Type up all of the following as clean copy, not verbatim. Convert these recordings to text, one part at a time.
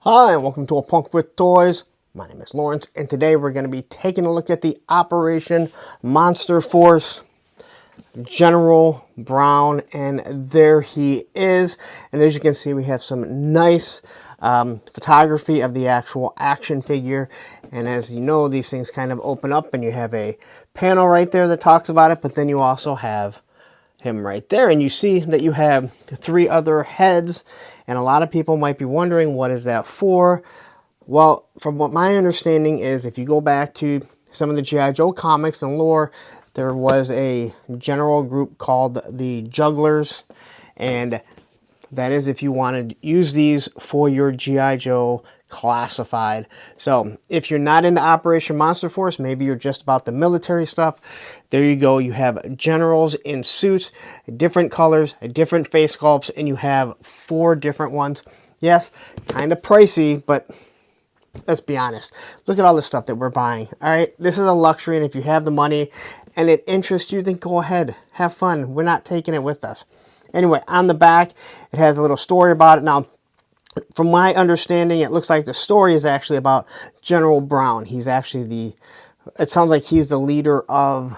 Hi, and welcome to A Punk with Toys. My name is Lawrence, and today we're going to be taking a look at the Operation Monster Force General Brown, and there he is. And as you can see, we have some nice photography of the actual action figure. And as you know, these things kind of open up, and you have a panel right there that talks about it, but then you also have him right there, and you see that you have 3 other heads, and a lot of people might be wondering, what is that for? Well, from what my understanding is, if you go back to some of the G.I. Joe comics and lore, there was a general group called the Jugglers, and that is if you want to use these for your G.I. Joe classified. So if you're not into Operation Monster Force, maybe you're just about the military stuff, there you go. You have generals in suits, different colors, different face sculpts, and you have 4 different ones. Yes, kind of pricey, but let's be honest. Look at all the stuff that we're buying. All right, this is a luxury, and if you have the money and it interests you, then go ahead, have fun. We're not taking it with us. Anyway, on the back, it has a little story about it. Now, from my understanding, it looks like the story is actually about General Brown. He's actually it sounds like he's the leader of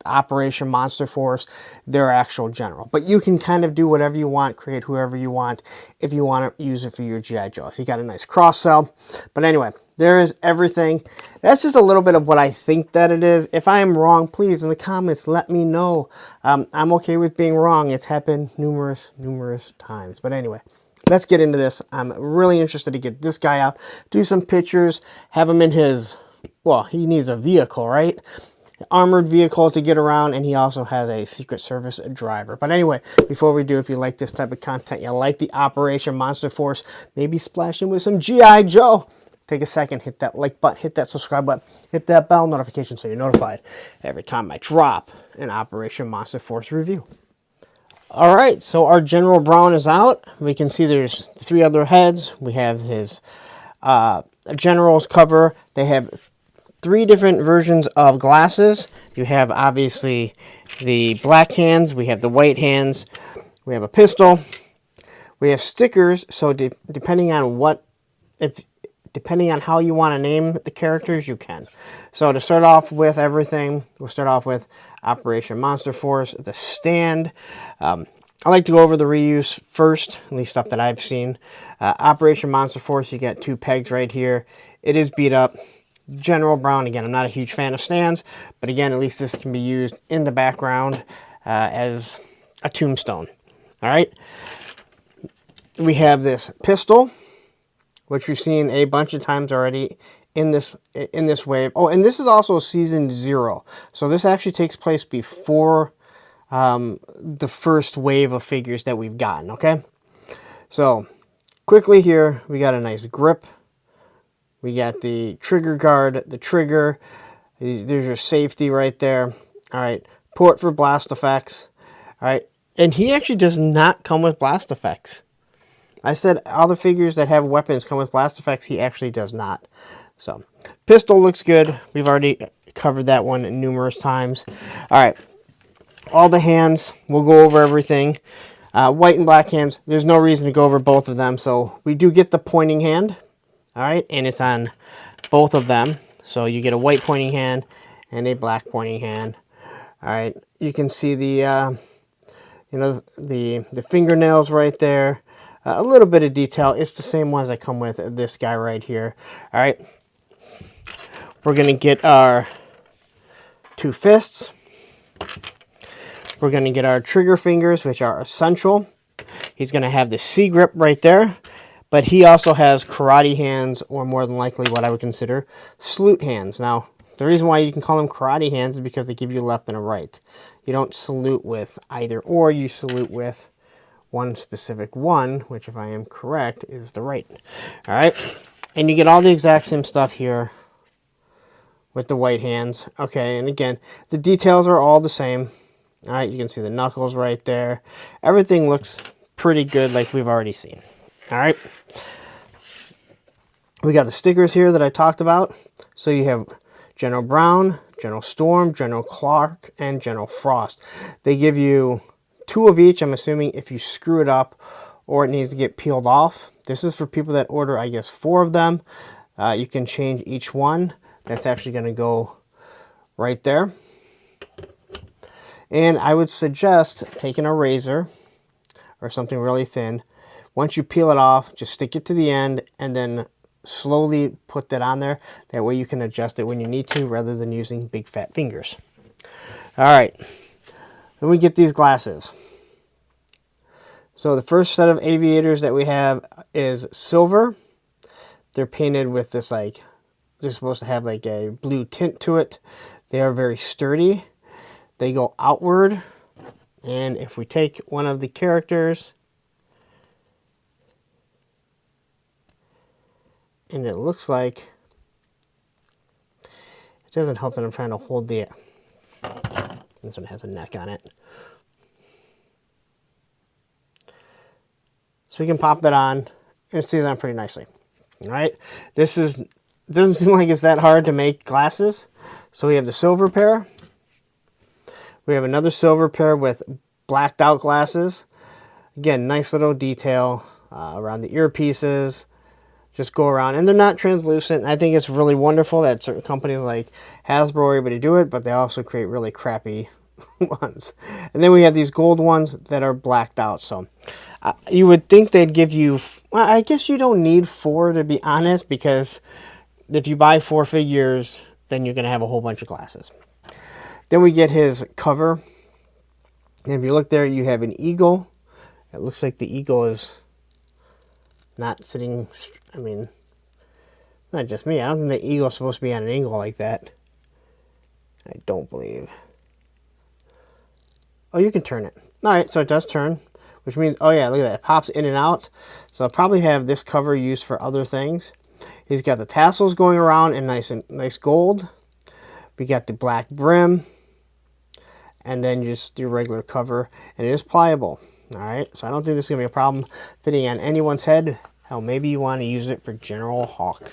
Operation Monster Force, their actual general. But you can kind of do whatever you want, create whoever you want, if you want to use it for your G.I. Joe. You got a nice cross cell. But anyway, there is everything. That's just a little bit of what I think that it is. If I am wrong, please, in the comments, let me know. I'm okay with being wrong. It's happened numerous times. But anyway, let's get into this. I'm really interested to get this guy out, do some pictures, have him in his, well, he needs a vehicle, right? Armored vehicle to get around, and he also has a Secret Service driver. But anyway, before we do, if you like this type of content, you like the Operation Monster Force, maybe splash in with some G.I. Joe, take a second, hit that like button, hit that subscribe button, hit that bell notification so you're notified every time I drop an Operation Monster Force review. All right, so our General Brown is out. We can see there's 3 other heads. We have his general's cover. They have 3 different versions of glasses. You have obviously the black hands, we have the white hands, we have a pistol, we have stickers. So depending on how you want to name the characters, you can. So to start off with everything, we'll start off with Operation Monster Force, the stand. I like to go over the reuse first, at least stuff that I've seen. Operation Monster Force, you get 2 pegs right here. It is beat up. General Brown, again, I'm not a huge fan of stands, but again, at least this can be used in the background as a tombstone. All right. We have this pistol, which we've seen a bunch of times already in this wave. Oh, and this is also season 0, so this actually takes place before the first wave of figures that we've gotten. Okay, so quickly here, we got a nice grip. We got the trigger guard, the trigger. There's your safety right there. All right, port for blast effects. All right, and he actually does not come with blast effects. I said all the figures that have weapons come with blast effects. He actually does not. So, pistol looks good. We've already covered that one numerous times. All right, all the hands. We'll go over everything. White and black hands. There's no reason to go over both of them. So we do get the pointing hand. All right, and it's on both of them. So you get a white pointing hand and a black pointing hand. All right, you can see the the fingernails right there. A little bit of detail. It's the same ones that come with this guy right here. All right, we're gonna get our 2 fists. We're gonna get our trigger fingers, which are essential. He's gonna have the C grip right there. But he also has karate hands, or more than likely what I would consider salute hands. Now, the reason why you can call them karate hands is because they give you a left and a right. You don't salute with either or, you salute with one specific one, which, if I am correct, is the right. All right? And you get all the exact same stuff here with the white hands. Okay, and again, the details are all the same. All right, you can see the knuckles right there. Everything looks pretty good like we've already seen. All right. We got the stickers here that I talked about. So you have General Brown, General Storm, General Clark, and General Frost. They give you 2 of each. I'm assuming if you screw it up or it needs to get peeled off, This is for people that order, I guess, 4 of them. You can change each one. That's actually going to go right there. And I would suggest taking a razor or something really thin. Once you peel it off, just stick it to the end and then slowly put that on there. That way you can adjust it when you need to rather than using big fat fingers. All right, then we get these glasses. So the first set of aviators that we have is silver. They're painted with this, like, they're supposed to have like a blue tint to it. They are very sturdy. They go outward. And if we take one of the characters, and it looks like, it doesn't help that I'm trying to hold the, this one has a neck on it. So we can pop that on, and it stays on pretty nicely. All right, this is, doesn't seem like it's that hard to make glasses. So we have the silver pair. We have another silver pair with blacked out glasses. Again, nice little detail around the earpieces. Just go around, and they're not translucent. I think it's really wonderful that certain companies like Hasbro are able to do it, but they also create really crappy ones. And then we have these gold ones that are blacked out. So you would think they'd give you, well, I guess you don't need 4 to be honest, because if you buy 4 figures, then you're going to have a whole bunch of glasses. Then we get his cover. And if you look there, you have an eagle. It looks like the eagle is not sitting, I mean, not just me. I don't think the eagle is supposed to be on an angle like that. I don't believe. Oh, you can turn it. All right, so it does turn, which means, oh yeah, look at that. It pops in and out. So I'll probably have this cover used for other things. He's got the tassels going around in nice gold. We got the black brim. And then just your regular cover. And it is pliable. All right, so I don't think this is going to be a problem fitting on anyone's head. Hell, maybe you want to use it for General Hawk.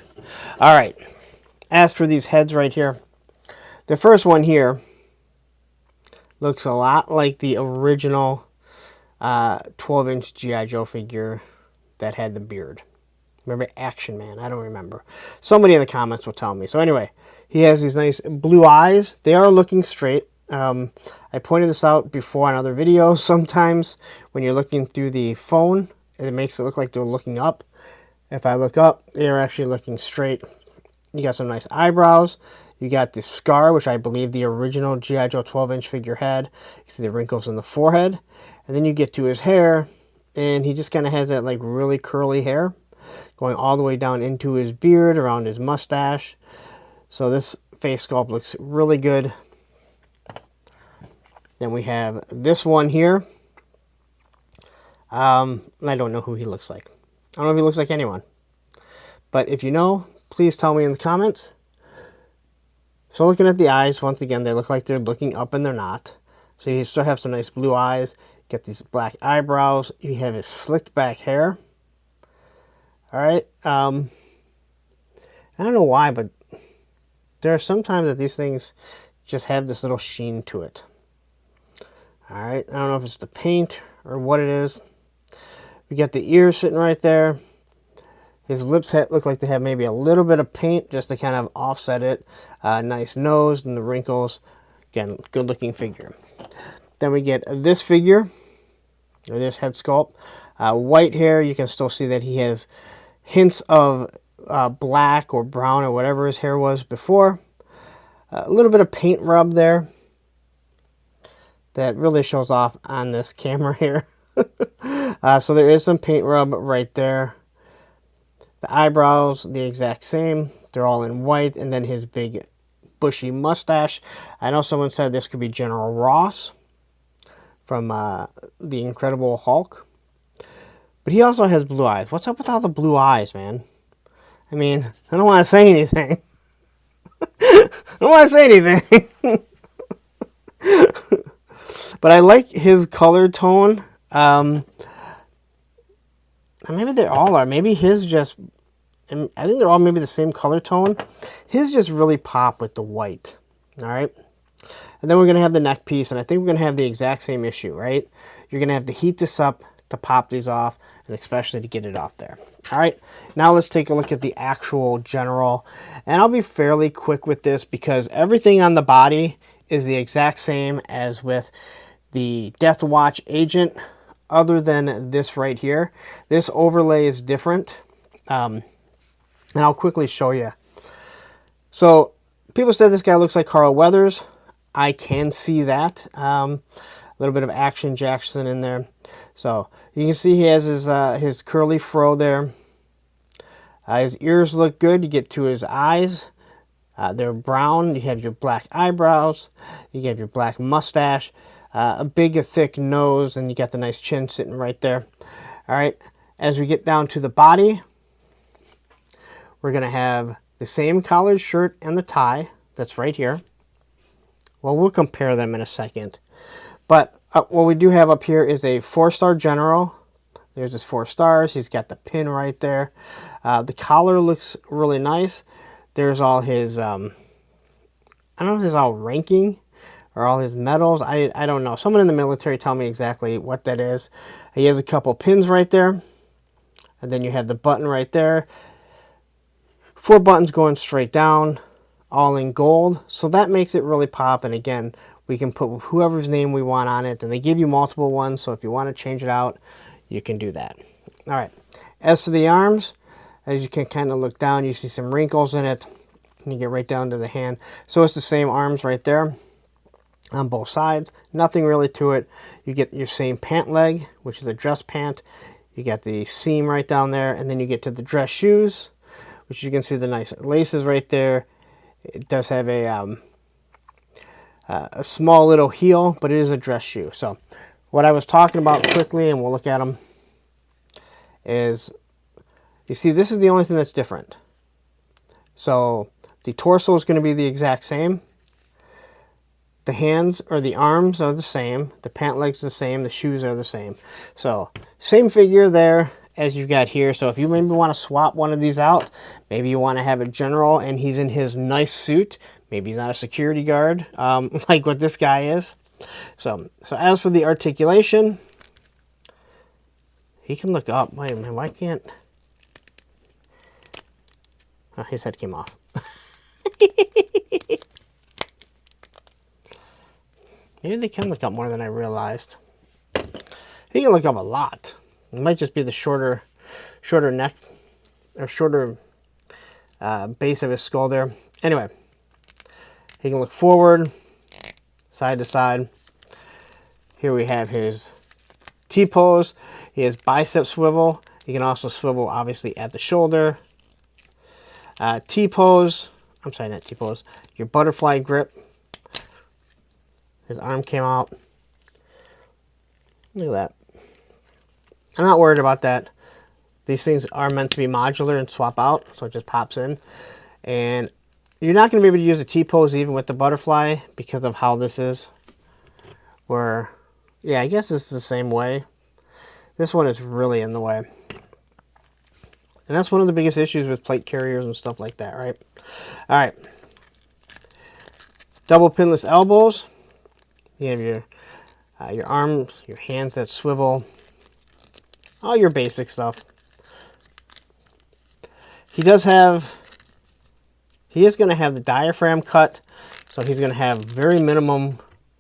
All right, as for these heads right here, the first one here looks a lot like the original 12-inch G.I. Joe figure that had the beard. Remember Action Man? I don't remember. Somebody in the comments will tell me. So anyway, he has these nice blue eyes. They are looking straight. I pointed this out before on other videos. Sometimes when you're looking through the phone, it makes it look like they're looking up. If I look up, they're actually looking straight. You got some nice eyebrows. You got this scar, which I believe the original G.I. Joe 12-inch figure had. You see the wrinkles in the forehead. And then you get to his hair, and he just kind of has that like really curly hair going all the way down into his beard, around his mustache. So this face sculpt looks really good. Then we have this one here. I don't know who he looks like. I don't know if he looks like anyone. But if you know, please tell me in the comments. So looking at the eyes, once again, they look like they're looking up and they're not. So you still have some nice blue eyes. Get these black eyebrows. You have his slicked back hair. All right. I don't know why, but there are some times that these things just have this little sheen to it. All right, I don't know if it's the paint or what it is. We got the ears sitting right there. His lips look like they have maybe a little bit of paint just to kind of offset it. Nice nose and the wrinkles. Again, good looking figure. Then we get this figure, or this head sculpt. White hair, you can still see that he has hints of black or brown or whatever his hair was before. A little bit of paint rub there. That really shows off on this camera here. So there is some paint rub right there. The eyebrows, the exact same. They're all in white. And then his big bushy mustache. I know someone said this could be General Ross from The Incredible Hulk. But he also has blue eyes. What's up with all the blue eyes, man? I mean, I don't want to say anything. I don't want to say anything. But I like his color tone. Maybe they all are. Maybe his just... I think they're all maybe the same color tone. His just really pop with the white. All right? And then we're going to have the neck piece. And I think we're going to have the exact same issue, right? You're going to have to heat this up to pop these off. And especially to get it off there. All right, now let's take a look at the actual general. And I'll be fairly quick with this because everything on the body is the exact same as with the Death Watch agent, other than this right here. This overlay is different, and I'll quickly show you. So people said this guy looks like Carl Weathers. I can see that. A little bit of Action Jackson in there. So you can see he has his curly fro there. His ears look good. You get to his eyes. They're brown. You have your black eyebrows. You have your black mustache. A big, thick nose, and you got the nice chin sitting right there. All right. As we get down to the body, we're going to have the same collared shirt and the tie. That's right here. Well, we'll compare them in a second. But what we do have up here is a 4-star general. There's his 4 stars. He's got the pin right there. The collar looks really nice. There's all his, I don't know if this is all ranking or all his medals. I don't know. Someone in the military tell me exactly what that is. He has a couple pins right there. And then you have the button right there. 4 buttons going straight down, all in gold. So that makes it really pop. And again, we can put whoever's name we want on it. And they give you multiple ones. So if you want to change it out, you can do that. All right. As for the arms, as you can kind of look down, you see some wrinkles in it. And you get right down to the hand. So it's the same arms right there on both sides. Nothing really to it. You get your same pant leg, which is a dress pant. You got the seam right down there. And then you get to the dress shoes, which you can see the nice laces right there. It does have a small little heel, but it is a dress shoe. So what I was talking about quickly, and we'll look at them, is you see this is the only thing that's different. So the torso is going to be the exact same. The hands or the arms are the same. The pant legs are the same. The shoes are the same. So same figure there as you got here. So if you maybe want to swap one of these out, maybe you want to have a general and he's in his nice suit. Maybe he's not a security guard like what this guy is. So as for the articulation, he can look up. Wait a minute, why can't... Oh, his head came off. Maybe they can look up more than I realized. He can look up a lot. It might just be the shorter neck, or shorter base of his skull there. Anyway, he can look forward, side to side. Here we have his T-pose. He has bicep swivel. He can also swivel, obviously, at the shoulder. T-pose. I'm sorry, not T-pose. Your butterfly grip. His arm came out. Look at that. I'm not worried about that. These things are meant to be modular and swap out, so it just pops in. And you're not going to be able to use a T-pose even with the butterfly because of how this is. Where, yeah, I guess it's the same way. This one is really in the way. And that's one of the biggest issues with plate carriers and stuff like that, right? All right. Double pinless elbows. You have your arms, your hands that swivel. All your basic stuff. He is going to have the diaphragm cut, so he's going to have very minimum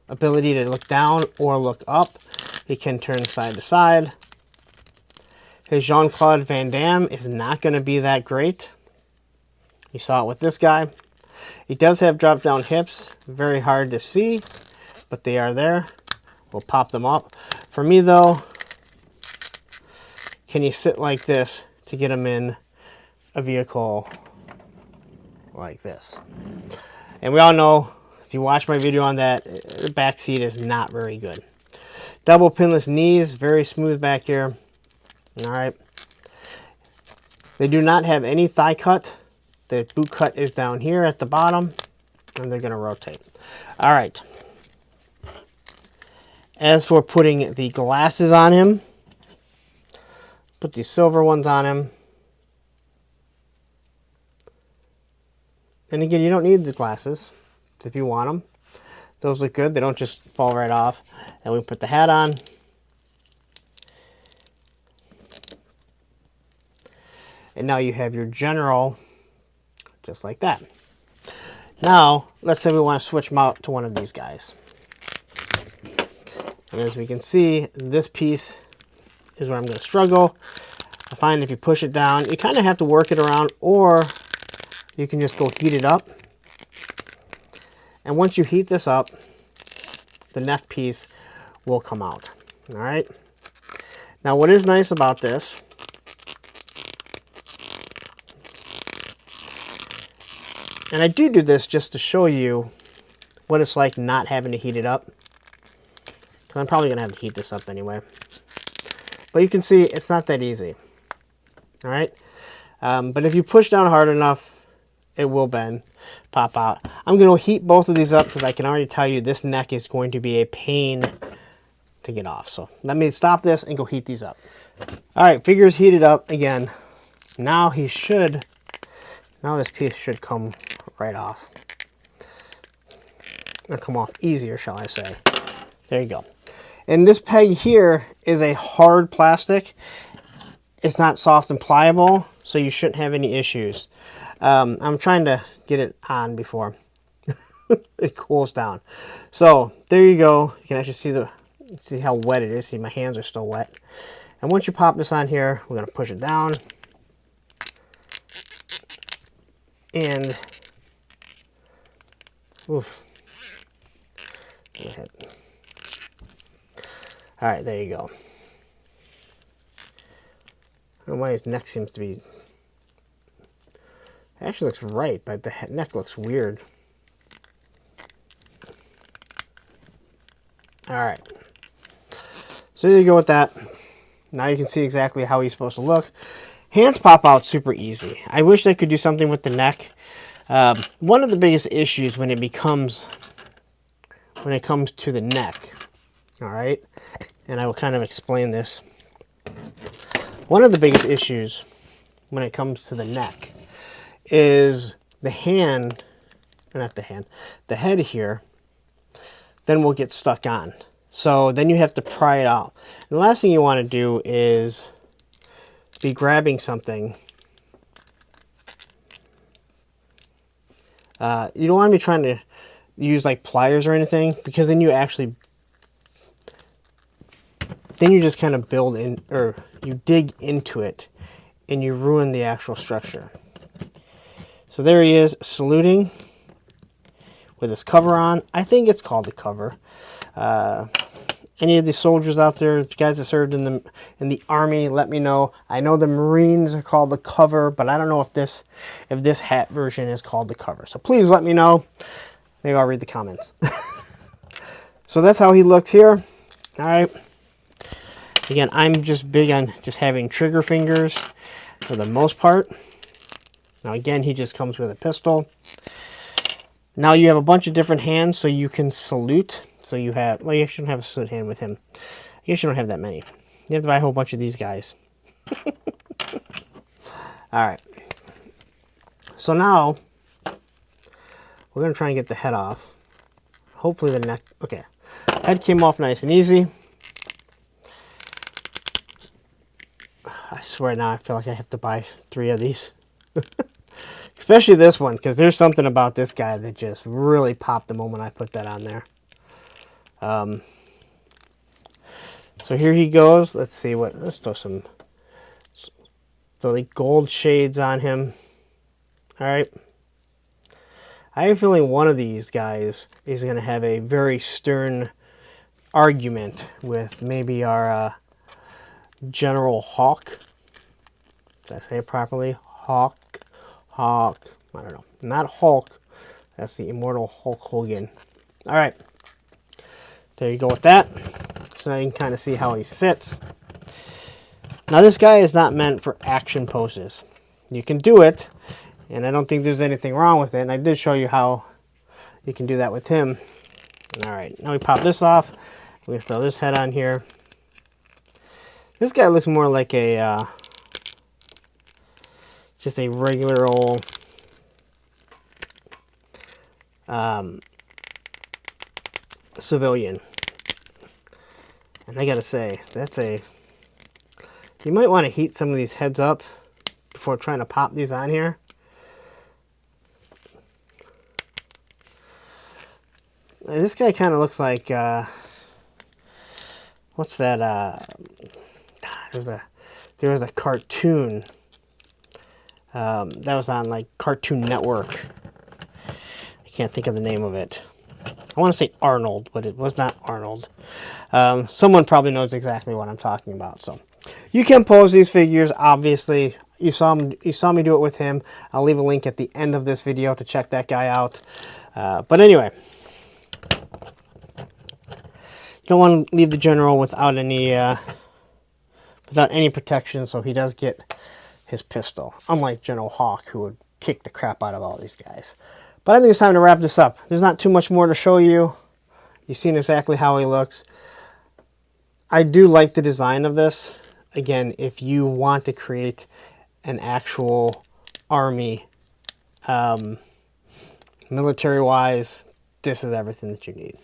ability to look down or look up. He can turn side to side. His Jean-Claude Van Damme is not going to be that great. You saw it with this guy. He does have drop-down hips. Very hard to see, but they are there. We'll pop them up. For me, though, can you sit like this to get him in a vehicle like this? And we all know, if you watch my video on that, the back seat is not very good. Double pinless knees, very smooth back here. All right. They do not have any thigh cut. The boot cut is down here at the bottom, and they're going to rotate. All right. As for putting the glasses on him, put these silver ones on him. And again, you don't need the glasses if you want them. Those look good. They don't just fall right off. And we put the hat on. And now you have your general just like that. Now, let's say we want to switch them out to one of these guys. And as we can see, this piece is where I'm going to struggle. I find if you push it down, you kind of have to work it around, or you can just go heat it up. And once you heat this up, the neck piece will come out. All right. Now, what is nice about this, and I do this just to show you what it's like not having to heat it up, because I'm probably going to have to heat this up anyway. But you can see it's not that easy. All right. But if you push down hard enough, it will bend, pop out. I'm going to heat both of these up because I can already tell you this neck is going to be a pain to get off. So let me stop this and go heat these up. All right, figure's heated up again. Now this piece should come right off. Or come off easier, shall I say. There you go. And this peg here is a hard plastic. It's not soft and pliable, so you shouldn't have any issues. I'm trying to get it on before it cools down. So there you go. You can actually see how wet it is. See, my hands are still wet. And once you pop this on here, we're going to push it down. And oof. Go ahead. All right, there you go. I don't know why his neck seems to be... It actually looks right, but the neck looks weird. All right. So there you go with that. Now you can see exactly how he's supposed to look. Hands pop out super easy. I wish they could do something with the neck. One of the biggest issues when it comes to the neck, all right, and I will kind of explain this. One of the biggest issues when it comes to the neck is the head here, then will get stuck on. So then you have to pry it out. And the last thing you want to do is be grabbing something. You don't want to be trying to use like pliers or anything, because then you just kind of build in, or you dig into it and you ruin the actual structure. So there he is saluting with his cover on. I think it's called the cover. Any of the soldiers out there, guys that served in the Army, let me know. I know the Marines are called the cover, but I don't know if this hat version is called the cover. So please let me know. Maybe I'll read the comments. So that's how he looks here. All right. Again, I'm just big on just having trigger fingers for the most part. Now again, he just comes with a pistol. Now you have a bunch of different hands, so you can salute. So you have, well, you actually don't have a salute hand with him. I guess you don't have that many. You have to buy a whole bunch of these guys. All right. So now we're going to try and get the head off. Hopefully the neck, okay. Head came off nice and easy. I swear now I feel like I have to buy 3 of these. Especially this one, because there's something about this guy that just really popped the moment I put that on there. So here he goes. Let's see let's throw the gold shades on him. All right. I have a feeling one of these guys is going to have a very stern argument with maybe our General Hawk. Did I say it properly? Hawk. I don't know. Not Hulk. That's the immortal Hulk Hogan. All right. There you go with that. So now you can kind of see how he sits. Now this guy is not meant for action poses. You can do it, and I don't think there's anything wrong with it. And I did show you how you can do that with him. All right. Now we pop this off. We're going to throw this head on here. This guy looks more like a just a regular old civilian. And I gotta say, you might want to heat some of these heads up before trying to pop these on here. This guy kind of looks like, what's that? There was a cartoon that was on like Cartoon Network. I can't think of the name of it. I want to say Arnold, but it was not Arnold. Someone probably knows exactly what I'm talking about. So you can pose these figures. Obviously, you saw me do it with him. I'll leave a link at the end of this video to check that guy out. But anyway, you don't want to leave the general without any protection, so he does get his pistol. Unlike General Hawk, who would kick the crap out of all these guys. But I think it's time to wrap this up. There's not too much more to show you. You've seen exactly how he looks. I do like the design of this. Again, if you want to create an actual army, military-wise, this is everything that you need.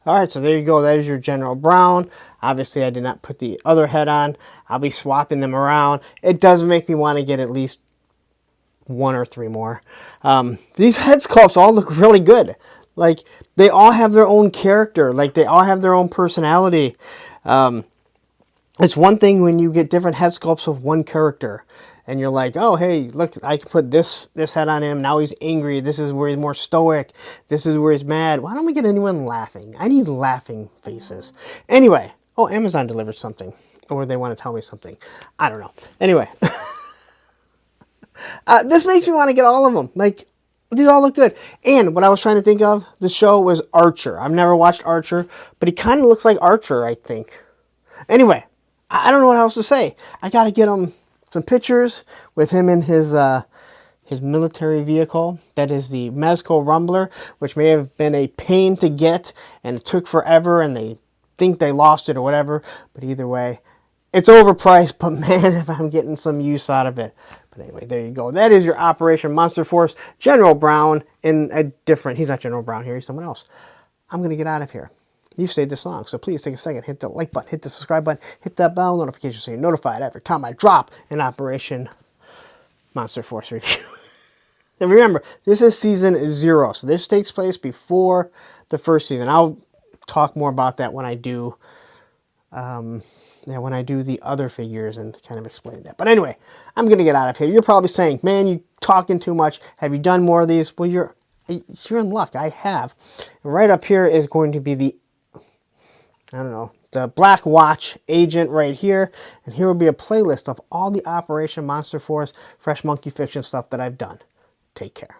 All right, so there you go. That is your General Brown. Obviously, I did not put the other head on. I'll be swapping them around. It does make me want to get at least 1 or 3 more. These head sculpts all look really good. Like, they all have their own character. Like, they all have their own personality. It's one thing when you get different head sculpts of one character. And you're like, oh, hey, look, I can put this head on him. Now he's angry. This is where he's more stoic. This is where he's mad. Why don't we get anyone laughing? I need laughing faces. Anyway. Oh, Amazon delivered something. Or they want to tell me something. I don't know. Anyway. This makes me want to get all of them. Like, these all look good. And what I was trying to think of, the show was Archer. I've never watched Archer, but he kind of looks like Archer, I think. Anyway, I don't know what else to say. I got to get him some pictures with him in his military vehicle. That is the Mezco Rumbler, which may have been a pain to get, and it took forever, and they think they lost it or whatever. But either way, it's overpriced, but man, if I'm getting some use out of it. But anyway, there you go. That is your Operation Monster Force General Brown in a different... He's not General Brown here. He's someone else. I'm going to get out of here. You've stayed this long, so please take a second. Hit the like button, hit the subscribe button, hit that bell notification so you're notified every time I drop an Operation Monster Force review. And remember, this is Season 0, so this takes place before the first season. I'll talk more about that when I do... when I do the other figures and kind of explain that. But anyway, I'm going to get out of here. You're probably saying, man, you're talking too much. Have you done more of these? Well, you're in luck. I have. And right up here is going to be the, I don't know, the Black Watch agent right here. And here will be a playlist of all the Operation Monster Force Fresh Monkey Fiction stuff that I've done. Take care.